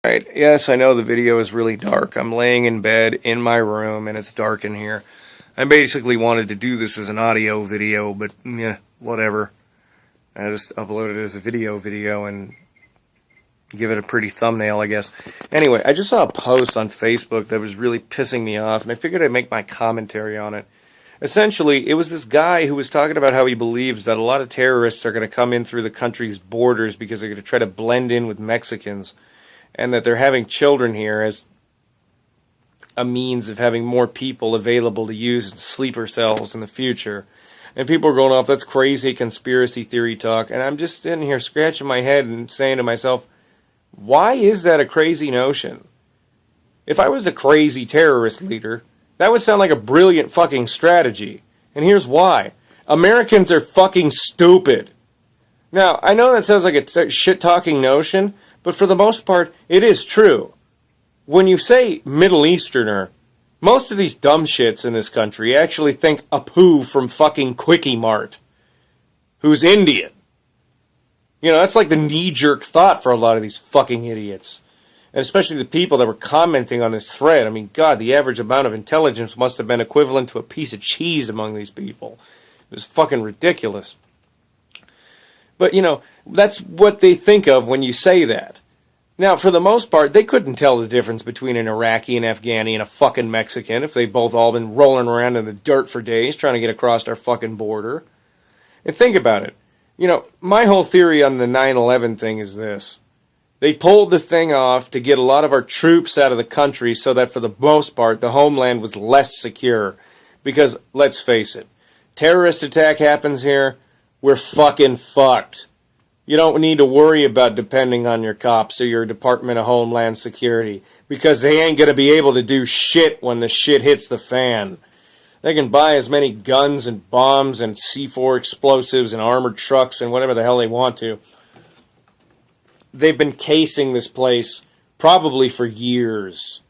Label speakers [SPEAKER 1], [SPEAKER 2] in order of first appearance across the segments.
[SPEAKER 1] Right, yes, I know the video is really dark. I'm laying in bed in my room and it's dark in here. I basically wanted to do this as an audio video, but yeah, whatever. I just upload it as a video and give it a pretty thumbnail, I guess. Anyway, I just saw a post on Facebook that was really pissing me off, and I figured I'd make my commentary on it. Essentially, it was this guy who was talking about how he believes that a lot of terrorists are going to come in through the country's borders because they're going to try to blend in with Mexicans, and that they're having children here as a means of having more people available to use in sleeper cells in the future. And people are going off, that's crazy conspiracy theory talk. And I'm just sitting here scratching my head and saying to myself, why is that a crazy notion? If I was a crazy terrorist leader, that would sound like a brilliant fucking strategy. And here's why. Americans are fucking stupid. Now, I know that sounds like a shit-talking notion, but for the most part, it is true. When you say Middle Easterner, most of these dumb shits in this country actually think Apu from fucking Quickie Mart, who's Indian. You know, that's like the knee-jerk thought for a lot of these fucking idiots. And especially the people that were commenting on this thread. I mean, God, the average amount of intelligence must have been equivalent to a piece of cheese among these people. It was fucking ridiculous. But, you know, that's what they think of when you say that. Now, for the most part, they couldn't tell the difference between an Iraqi, an Afghani, and a fucking Mexican if they both all been rolling around in the dirt for days trying to get across our fucking border. And think about it. You know, my whole theory on the 9/11 thing is this. They pulled the thing off to get a lot of our troops out of the country so that for the most part, the homeland was less secure. Because, let's face it, terrorist attack happens here, we're fucking fucked. You don't need to worry about depending on your cops or your Department of Homeland Security because they ain't going to be able to do shit when the shit hits the fan. They can buy as many guns and bombs and C4 explosives and armored trucks and whatever the hell they want to. They've been casing this place probably for years.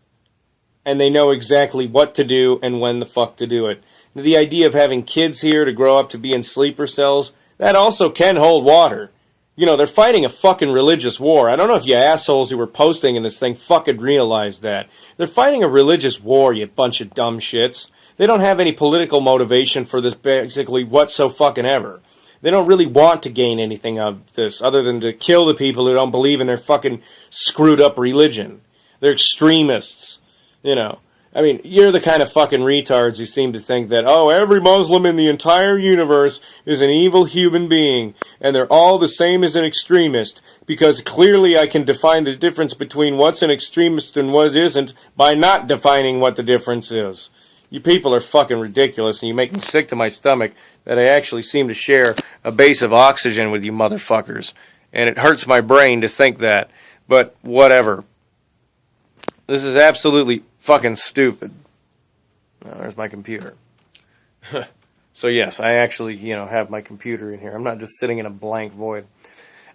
[SPEAKER 1] And they know exactly what to do and when the fuck to do it. The idea of having kids here to grow up to be in sleeper cells, that also can hold water. You know, they're fighting a fucking religious war. I don't know if you assholes who were posting in this thing fucking realize that. They're fighting a religious war, you bunch of dumb shits. They don't have any political motivation for this basically whatsoever. They don't really want to gain anything out of this other than to kill the people who don't believe in their fucking screwed up religion. They're extremists, you know. I mean, you're the kind of fucking retards who seem to think that, oh, every Muslim in the entire universe is an evil human being, and they're all the same as an extremist, because clearly I can define the difference between what's an extremist and what isn't by not defining what the difference is. You people are fucking ridiculous, and you make me sick to my stomach that I actually seem to share a base of oxygen with you motherfuckers. And it hurts my brain to think that, but whatever. This is absolutely fucking stupid. Oh, there's my computer. So yes, I actually, have my computer in here. I'm not just sitting in a blank void.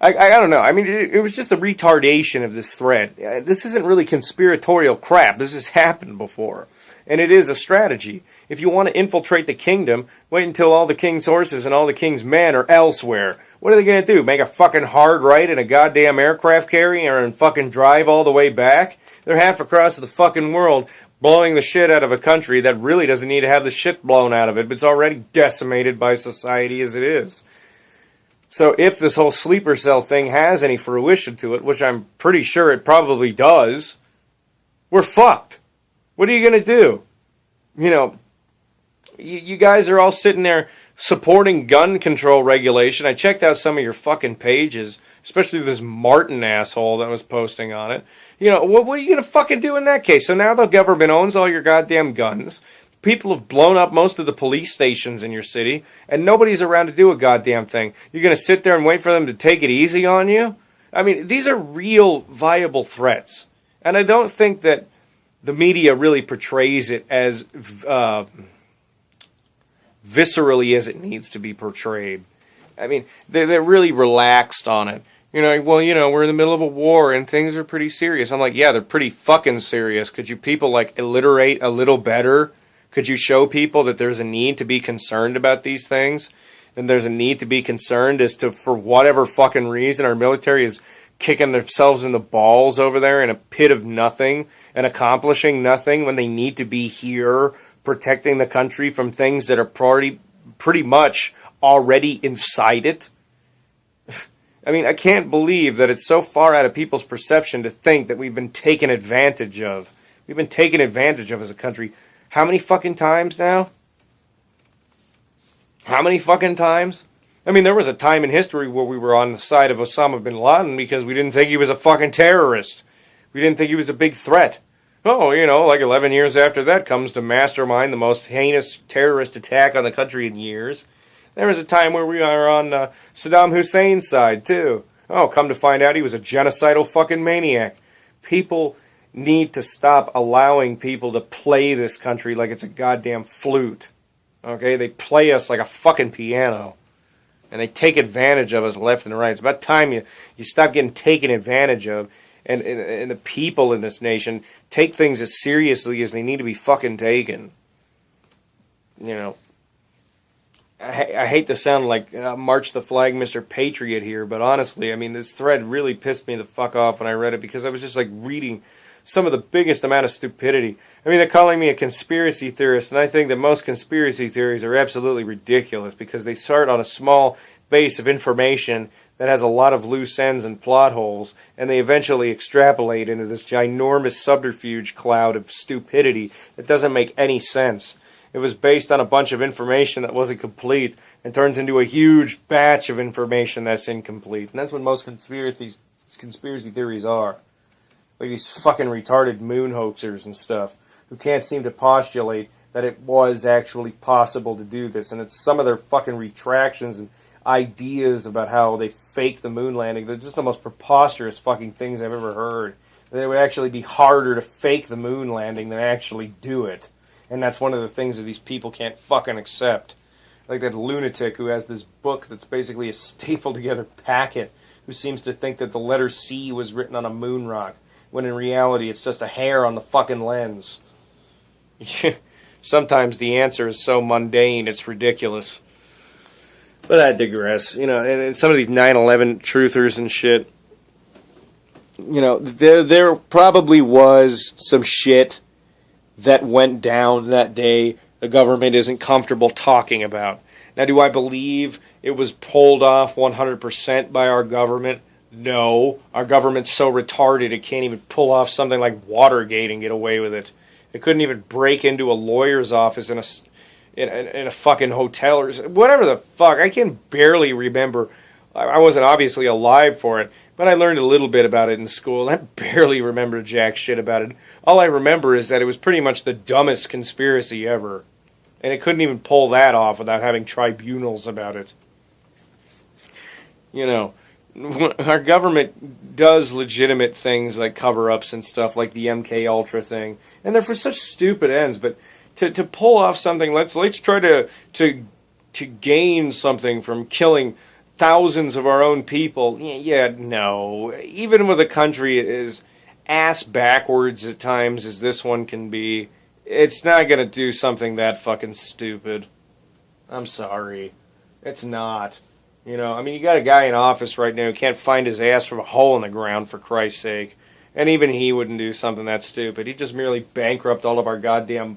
[SPEAKER 1] I don't know. I mean, it was just a retardation of this thread. This isn't really conspiratorial crap. This has happened before. And it is a strategy. If you want to infiltrate the kingdom, wait until all the king's horses and all the king's men are elsewhere. What are they going to do? Make a fucking hard right in a goddamn aircraft carrier and fucking drive all the way back? They're half across the fucking world blowing the shit out of a country that really doesn't need to have the shit blown out of it, but it's already decimated by society as it is. So if this whole sleeper cell thing has any fruition to it, which I'm pretty sure it probably does, we're fucked. What are you going to do? You guys are all sitting there supporting gun control regulation. I checked out some of your fucking pages, especially this Martin asshole that was posting on it. What are you going to fucking do in that case? So now the government owns all your goddamn guns. People have blown up most of the police stations in your city, and nobody's around to do a goddamn thing. You're going to sit there and wait for them to take it easy on you? I mean, these are real, viable threats. And I don't think that the media really portrays it as viscerally as it needs to be portrayed. I mean, they're really relaxed on it. We're in the middle of a war and things are pretty serious. I'm like, yeah, they're pretty fucking serious. Could you people, alliterate a little better? Could you show people that there's a need to be concerned about these things? And there's a need to be concerned as to, for whatever fucking reason, our military is kicking themselves in the balls over there in a pit of nothing and accomplishing nothing when they need to be here protecting the country from things that are pretty much already inside it. I mean, I can't believe that it's so far out of people's perception to think that we've been taken advantage of. We've been taken advantage of as a country. How many fucking times now? How many fucking times? I mean, there was a time in history where we were on the side of Osama bin Laden because we didn't think he was a fucking terrorist. We didn't think he was a big threat. Oh, you know, like 11 years after that comes to mastermind the most heinous terrorist attack on the country in years. There was a time where we were on Saddam Hussein's side, too. Oh, come to find out he was a genocidal fucking maniac. People need to stop allowing people to play this country like it's a goddamn flute. Okay? They play us like a fucking piano. And they take advantage of us left and right. It's about time you stop getting taken advantage of. And the people in this nation take things as seriously as they need to be fucking taken. You know, I hate to sound like March the Flag Mr. Patriot here, but honestly, I mean, this thread really pissed me the fuck off when I read it because I was just like reading some of the biggest amount of stupidity. I mean, they're calling me a conspiracy theorist, and I think that most conspiracy theories are absolutely ridiculous because they start on a small base of information that has a lot of loose ends and plot holes, and they eventually extrapolate into this ginormous subterfuge cloud of stupidity that doesn't make any sense. It was based on a bunch of information that wasn't complete and turns into a huge batch of information that's incomplete. And that's what most conspiracy theories are. Like these fucking retarded moon hoaxers and stuff who can't seem to postulate that it was actually possible to do this. And it's some of their fucking retractions and ideas about how they faked the moon landing. They're just the most preposterous fucking things I've ever heard. That it would actually be harder to fake the moon landing than actually do it. And that's one of the things that these people can't fucking accept. Like that lunatic who has this book that's basically a stapled together packet who seems to think that the letter C was written on a moon rock, when in reality it's just a hair on the fucking lens. Sometimes the answer is so mundane it's ridiculous. But I digress. You know, and some of these 9/11 truthers and shit, you know, there probably was some shit that went down that day the government isn't comfortable talking about. Now, do I believe it was pulled off 100% by our government? No. Our government's so retarded it can't even pull off something like Watergate and get away with it. It couldn't even break into a lawyer's office in a fucking hotel or whatever the fuck. I can barely remember. I wasn't obviously alive for it, but I learned a little bit about it in school. I barely remember jack shit about it. All I remember is that it was pretty much the dumbest conspiracy ever. And it couldn't even pull that off without having tribunals about it. You know, our government does legitimate things like cover-ups and stuff like the MK Ultra thing. And they're for such stupid ends, but to pull off something, let's try to gain something from killing thousands of our own people. Yeah, no. Even with a country as ass backwards at times as this one can be, it's not going to do something that fucking stupid. I'm sorry. It's not. You know, I mean, you got a guy in office right now who can't find his ass from a hole in the ground, for Christ's sake. And even he wouldn't do something that stupid. He'd just merely bankrupt all of our goddamn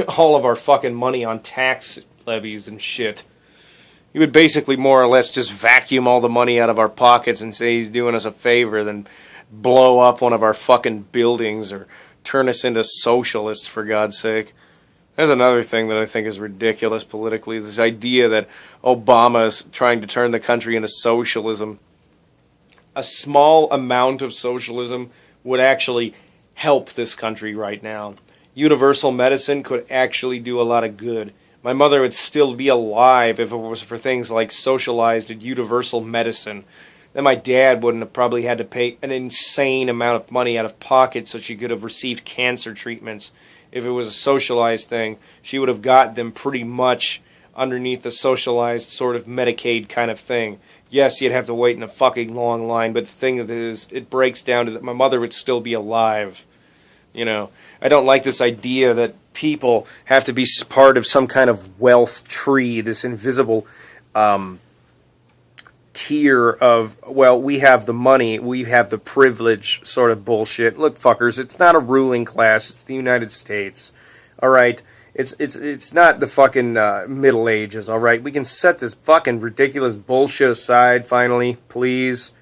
[SPEAKER 1] all of our fucking money on tax levies and shit. He would basically more or less just vacuum all the money out of our pockets and say he's doing us a favor, then blow up one of our fucking buildings or turn us into socialists, for God's sake. There's another thing that I think is ridiculous politically, this idea that Obama is trying to turn the country into socialism. A small amount of socialism would actually help this country right now. Universal medicine could actually do a lot of good. My mother would still be alive if it was for things like socialized and universal medicine. Then my dad wouldn't have probably had to pay an insane amount of money out of pocket so she could have received cancer treatments. If it was a socialized thing, she would have got them pretty much underneath the socialized sort of Medicaid kind of thing. Yes, you'd have to wait in a fucking long line, but the thing is, it breaks down to that my mother would still be alive. You know, I don't like this idea that people have to be part of some kind of wealth tree, this invisible tier of, well, we have the money, we have the privilege sort of bullshit. Look, fuckers, it's not a ruling class, it's the United States. Alright? It's not the fucking Middle Ages, alright? We can set this fucking ridiculous bullshit aside, finally, please.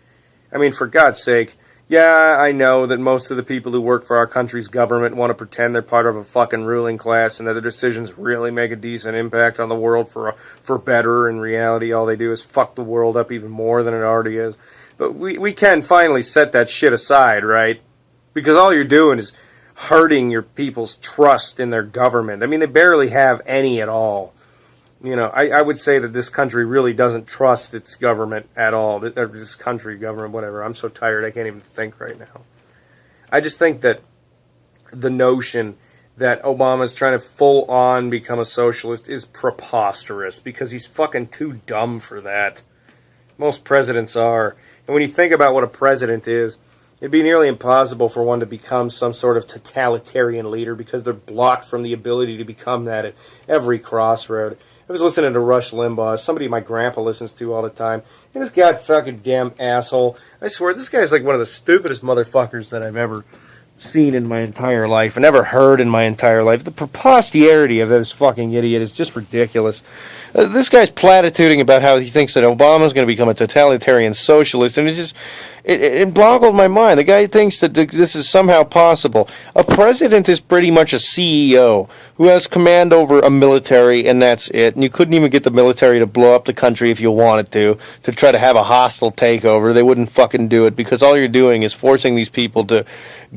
[SPEAKER 1] I mean, for God's sake. Yeah, I know that most of the people who work for our country's government want to pretend they're part of a fucking ruling class and that their decisions really make a decent impact on the world for better. In reality, all they do is fuck the world up even more than it already is. But we can finally set that shit aside, right? Because all you're doing is hurting your people's trust in their government. I mean, they barely have any at all. You know, I would say that this country really doesn't trust its government at all. This country, government, whatever. I'm so tired I can't even think right now. I just think that the notion that Obama's trying to full on become a socialist is preposterous because he's fucking too dumb for that. Most presidents are. And when you think about what a president is, it'd be nearly impossible for one to become some sort of totalitarian leader because they're blocked from the ability to become that at every crossroad. I was listening to Rush Limbaugh, somebody my grandpa listens to all the time, and this guy fucking damn asshole. I swear, this guy's like one of the stupidest motherfuckers that I've ever seen in my entire life, and ever heard in my entire life. The preposterity of this fucking idiot is just ridiculous. This guy's platituding about how he thinks that Obama's going to become a totalitarian socialist, and it boggled my mind. The guy thinks that this is somehow possible. A president is pretty much a CEO who has command over a military, and that's it. And you couldn't even get the military to blow up the country if you wanted to try to have a hostile takeover. They wouldn't fucking do it because all you're doing is forcing these people to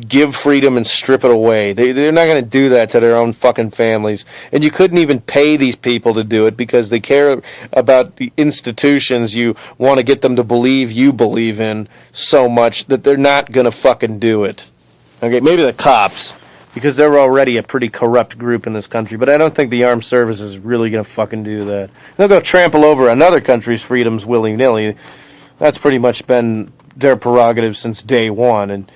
[SPEAKER 1] give freedom and strip it away. They're not going to do that to their own fucking families. And you couldn't even pay these people to do it because they care about the institutions you want to get them to believe you believe in so much that they're not going to fucking do it. Okay, maybe the cops, because they're already a pretty corrupt group in this country, but I don't think the armed services is really going to fucking do that. They'll go trample over another country's freedoms willy-nilly. That's pretty much been their prerogative since day one, and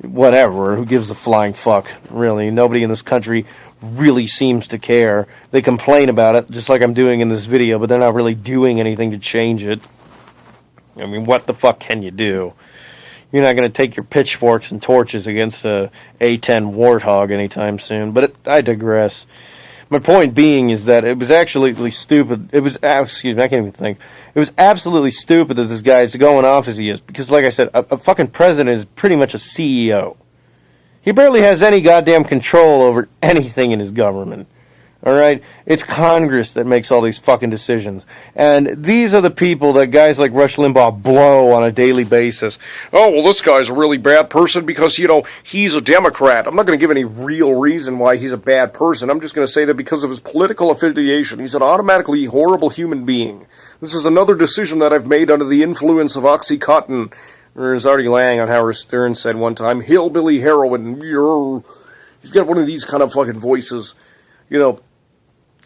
[SPEAKER 1] whatever, who gives a flying fuck, really? Nobody in this country really seems to care. They complain about it, just like I'm doing in this video, but they're not really doing anything to change it. I mean, what the fuck can you do? You're not going to take your pitchforks and torches against a A-10 warthog anytime soon, but I digress. My point being is that it was actually stupid. It was, excuse me, I can't even think. It was absolutely stupid that this guy is going off as he is, because like I said, a fucking president is pretty much a CEO. He barely has any goddamn control over anything in his government. Alright? It's Congress that makes all these fucking decisions. And these are the people that guys like Rush Limbaugh blow on a daily basis. Oh, well, this guy's a really bad person because, you know, he's a Democrat. I'm not going to give any real reason why he's a bad person. I'm just going to say that because of his political affiliation, he's an automatically horrible human being. This is another decision that I've made under the influence of Oxycontin. Or as Artie Lang on Howard Stern said one time, hillbilly heroin. He's got one of these kind of fucking voices. You know,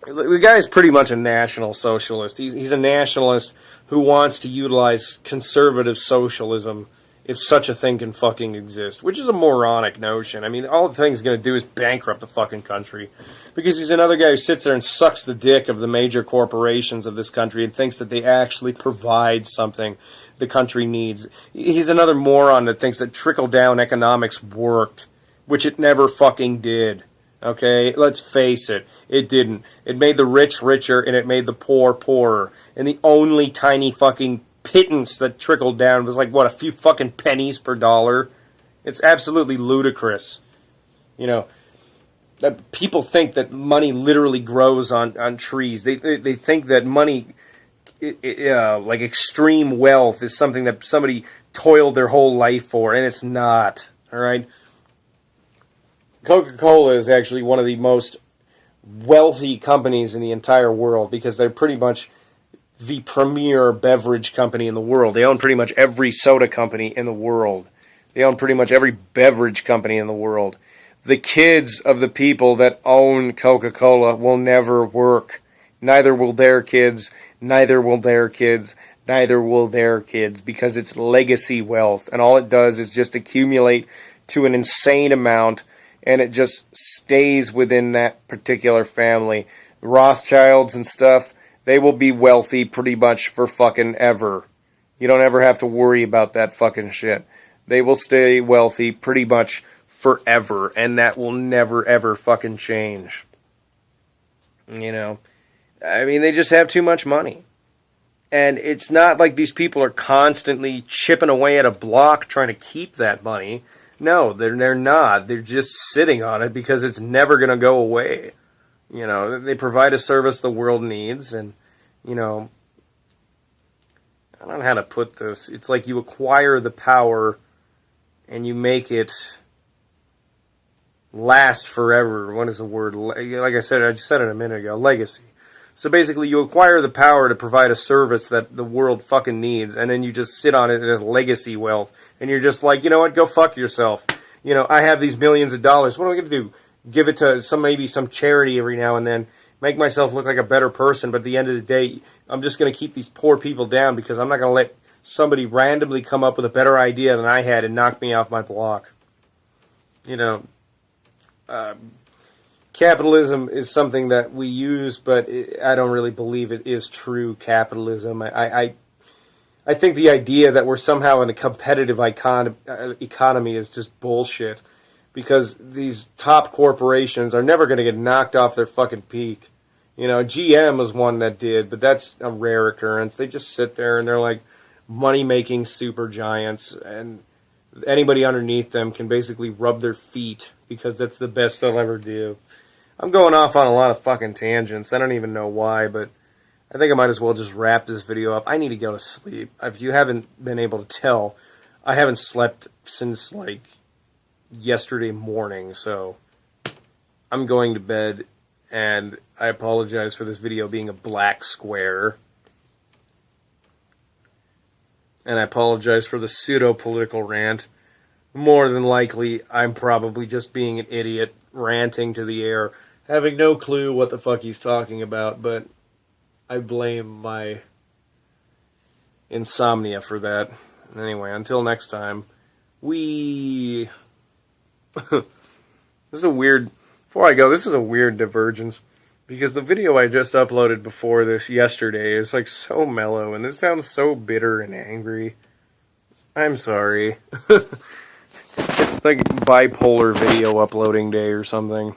[SPEAKER 1] the guy's pretty much a national socialist. He's a nationalist who wants to utilize conservative socialism if such a thing can fucking exist, which is a moronic notion. I mean, all the thing's going to do is bankrupt the fucking country because he's another guy who sits there and sucks the dick of the major corporations of this country and thinks that they actually provide something the country needs. He's another moron that thinks that trickle-down economics worked, which it never fucking did. Okay, let's face it, it didn't. It made the rich richer and it made the poor poorer. And the only tiny fucking pittance that trickled down was like, what, a few fucking pennies per dollar? It's absolutely ludicrous. You know, people think that money literally grows on trees. They think that money, like extreme wealth, is something that somebody toiled their whole life for, and it's not, all right? Coca-Cola is actually one of the most wealthy companies in the entire world because they're pretty much the premier beverage company in the world. They own pretty much every soda company in the world. They own pretty much every beverage company in the world. The kids of the people that own Coca-Cola will never work. Neither will their kids. Neither will their kids. Neither will their kids because it's legacy wealth. And all it does is just accumulate to an insane amount, and it just stays within that particular family. Rothschilds and stuff, they will be wealthy pretty much for fucking ever. You don't ever have to worry about that fucking shit. They will stay wealthy pretty much forever, and that will never ever fucking change. You know, I mean, they just have too much money. And it's not like these people are constantly chipping away at a block trying to keep that money. No, they're not. They're just sitting on it because it's never going to go away. You know, they provide a service the world needs, and, you know, I don't know how to put this. It's like you acquire the power and you make it last forever. What is the word? Like I just said it a minute ago, legacy. So basically, you acquire the power to provide a service that the world fucking needs, and then you just sit on it as legacy wealth, and you're just like, you know what, go fuck yourself. You know, I have these millions of dollars. What am I going to do? Give it to maybe some charity every now and then, make myself look like a better person, but at the end of the day, I'm just going to keep these poor people down because I'm not going to let somebody randomly come up with a better idea than I had and knock me off my block. You know, capitalism is something that we use, but I don't really believe it is true capitalism. I think the idea that we're somehow in a competitive economy is just bullshit, because these top corporations are never going to get knocked off their fucking peak. You know, GM was one that did, but that's a rare occurrence. They just sit there and they're like money-making super giants, and anybody underneath them can basically rub their feet because that's the best they'll ever do. I'm going off on a lot of fucking tangents. I don't even know why, but I think I might as well just wrap this video up. I need to go to sleep. If you haven't been able to tell, I haven't slept since, like, yesterday morning, so I'm going to bed, and I apologize for this video being a black square. And I apologize for the pseudo-political rant. More than likely, I'm probably just being an idiot, ranting to the air, having no clue what the fuck he's talking about, but I blame my insomnia for that. Anyway, until next time, this is a weird, before I go, this is a weird divergence, because the video I just uploaded before this yesterday is like so mellow, and this sounds so bitter and angry. I'm sorry. It's like bipolar video uploading day or something.